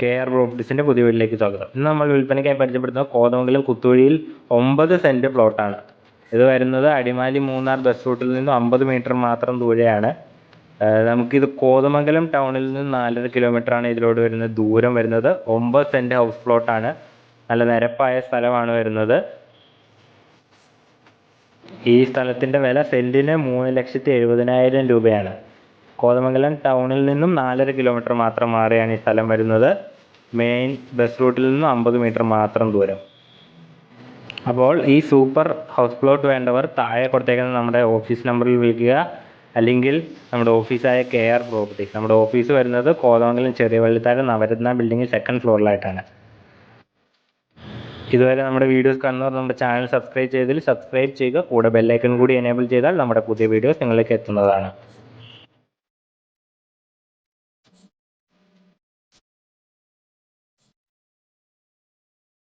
KR പ്രോപ്പർട്ടീസിൻ്റെ പുതിയ വീട്ടിലേക്ക് സ്വാഗതം. ഇന്ന് നമ്മൾ വിൽപ്പനയ്ക്കായി പരിചയപ്പെടുത്തുന്നത് കോതമംഗലം കുത്തുവഴിയിൽ 9 സെൻറ്റ് പ്ലോട്ടാണ്. ഇത് വരുന്നത് അടിമാലി മൂന്നാർ ബസ് റൂട്ടിൽ നിന്നും 50 മീറ്റർ മാത്രം ദൂരെയാണ്. നമുക്കിത് കോതമംഗലം ടൗണിൽ നിന്ന് 4.5 കിലോമീറ്ററാണ് ഇതിലോട്ട് വരുന്നത് ദൂരം വരുന്നത്. 9 സെൻറ്റ് ഹൗസ് പ്ലോട്ടാണ്. നല്ല നിരപ്പായ സ്ഥലമാണ് വരുന്നത്. ഈ സ്ഥലത്തിൻ്റെ വില സെൻറ്റിന് 3,70,000 രൂപയാണ്. കോതമംഗലം ടൗണിൽ നിന്നും 4.5 കിലോമീറ്റർ മാത്രം മാറിയാണ് ഈ സ്ഥലം വരുന്നത്. മെയിൻ ബസ് റൂട്ടിൽ നിന്നും 50 മീറ്റർ മാത്രം ദൂരം. അപ്പോൾ ഈ സൂപ്പർ ഹൗസ് പ്ലോട്ട് വേണ്ടവർ താഴെ കൊടുത്തേക്കുന്ന നമ്മുടെ ഓഫീസ് നമ്പറിൽ വിളിക്കുക, അല്ലെങ്കിൽ നമ്മുടെ ഓഫീസായ KR പ്രോപ്പർട്ടീസ്. നമ്മുടെ ഓഫീസ് വരുന്നത് കോതമംഗലം ചെറിയ വള്ളിത്താഴം നവരത്ന ബിൽഡിംഗ് 2nd ഫ്ലോറിലായിട്ടാണ്. ഇതുവരെ നമ്മുടെ വീഡിയോസ് കാണുന്നവർ നമ്മുടെ ചാനൽ സബ്സ്ക്രൈബ് ചെയ്യുക. കൂടെ ബെല്ലൈക്കൺ കൂടി എനേബിൾ ചെയ്താൽ നമ്മുടെ പുതിയ വീഡിയോസ് നിങ്ങളിലേക്ക് എത്തുന്നതാണ്.